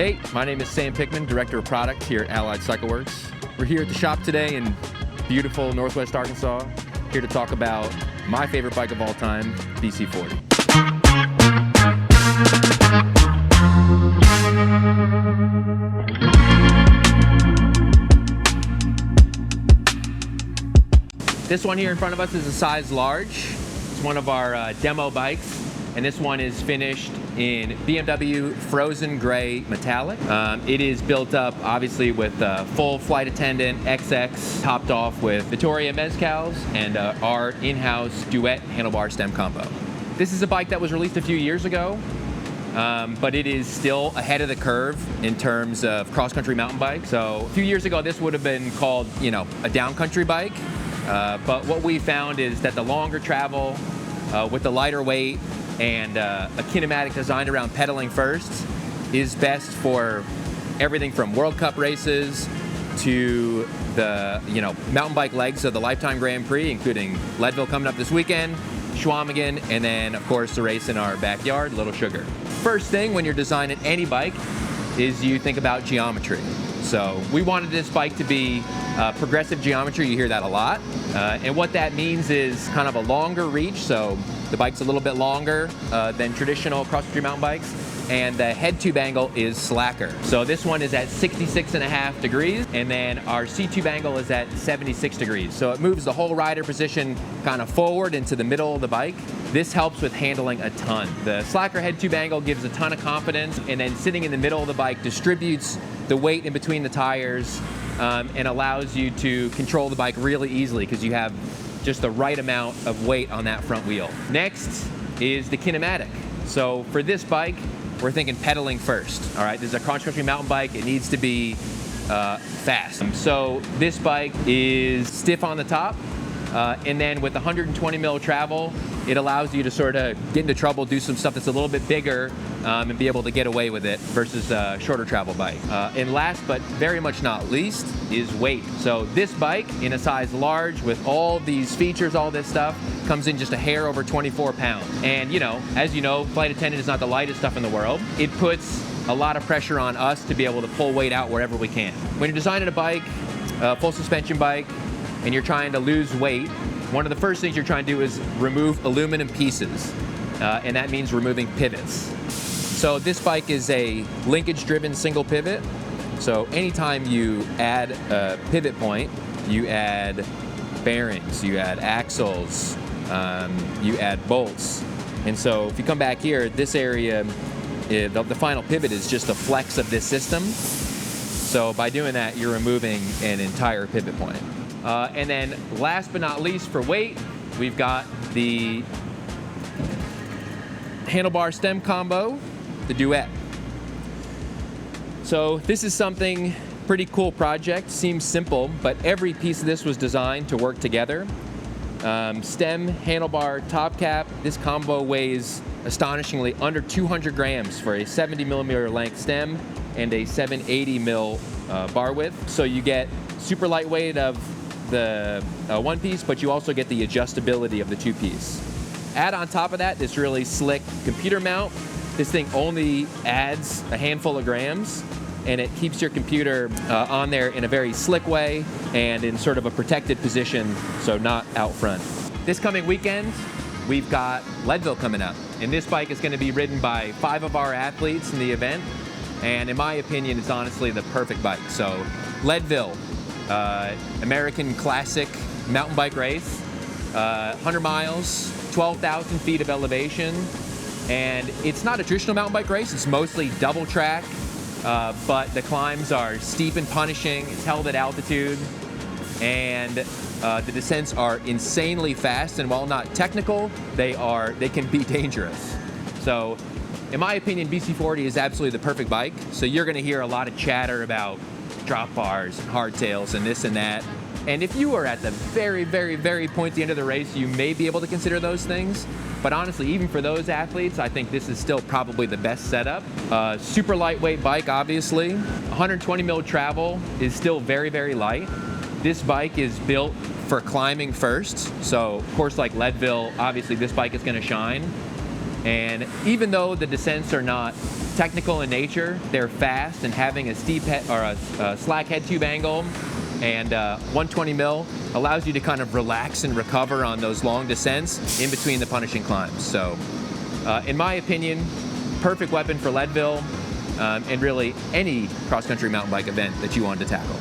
Hey, my name is Sam Pickman, Director of Product here at Allied CycleWorks. We're here at the shop today in beautiful Northwest Arkansas, here to talk about my favorite bike of all time, BC40. This one here in front of us is a size large. It's one of our demo bikes, and this one is finished in BMW Frozen Gray Metallic. It is built up obviously with full flight attendant XX, topped off with Vittoria Mezcals and our in-house Duet handlebar stem combo. This is a bike that was released a few years ago, but it is still ahead of the curve in terms of cross-country mountain bike. So a few years ago, this would have been called, a down-country bike. But what we found is that the longer travel with the lighter weight and a kinematic designed around pedaling first is best for everything from World Cup races to the mountain bike legs of the Lifetime Grand Prix, including Leadville coming up this weekend, Schwamigan, and then of course the race in our backyard, Little Sugar. First thing when you're designing any bike is you think about geometry. So we wanted this bike to be progressive geometry. You hear that a lot. And what that means is kind of a longer reach. So the bike's a little bit longer than traditional cross-country mountain bikes. And the head tube angle is slacker. So this one is at 66.5 degrees, and then our C-tube angle is at 76 degrees. So it moves the whole rider position kind of forward into the middle of the bike. This helps with handling a ton. The slacker head tube angle gives a ton of confidence, and then sitting in the middle of the bike distributes the weight in between the tires and allows you to control the bike really easily because you have just the right amount of weight on that front wheel. Next is the kinematic. So for this bike, we're thinking pedaling first. All right, this is a cross-country mountain bike. It needs to be fast. So this bike is stiff on the top, and then with 120 mil travel, it allows you to sort of get into trouble, do some stuff that's a little bit bigger, and be able to get away with it versus a shorter travel bike. And last but very much not least is weight. So this bike in a size large with all these features, all this stuff, comes in just a hair over 24 pounds. And as you know, flight attendant is not the lightest stuff in the world. It puts a lot of pressure on us to be able to pull weight out wherever we can. When you're designing a bike, a full suspension bike, and you're trying to lose weight, one of the first things you're trying to do is remove aluminum pieces, and that means removing pivots. So this bike is a linkage-driven single pivot. So anytime you add a pivot point, you add bearings, you add axles, you add bolts. And so if you come back here, this area, the final pivot is just a flex of this system. So by doing that, you're removing an entire pivot point. And then last but not least for weight, we've got the handlebar stem combo, the Duet. So this is something pretty cool project, seems simple, but every piece of this was designed to work together. Stem, handlebar, top cap, this combo weighs astonishingly under 200 grams for a 70 millimeter length stem and a 780 mil bar width. So you get super lightweight of the one piece, but you also get the adjustability of the two piece. Add on top of that this really slick computer mount. This thing only adds a handful of grams, and it keeps your computer on there in a very slick way and in sort of a protected position, so not out front. This coming weekend, we've got Leadville coming up, and this bike is going to be ridden by 5 of our athletes in the event, and in my opinion, it's honestly the perfect bike. So Leadville, American classic mountain bike race, 100 miles, 12,000 feet of elevation, and it's not a traditional mountain bike race. It's mostly double track, but the climbs are steep and punishing. It's held at altitude, and the descents are insanely fast, and while not technical, they can be dangerous. So in my opinion, BC40 is absolutely the perfect bike. So you're going to hear a lot of chatter about drop bars and hardtails and this and that. And if you are at the very, very, very point at the end of the race, you may be able to consider those things. But honestly, even for those athletes, I think this is still probably the best setup. Super lightweight bike, obviously. 120 mil travel is still very, very light. This bike is built for climbing first. So of course, like Leadville, obviously this bike is going to shine. And even though the descents are not technical in nature, they're fast, and having a steep head or a slack head tube angle and 120 mil allows you to kind of relax and recover on those long descents in between the punishing climbs. So in my opinion, perfect weapon for Leadville and really any cross-country mountain bike event that you want to tackle.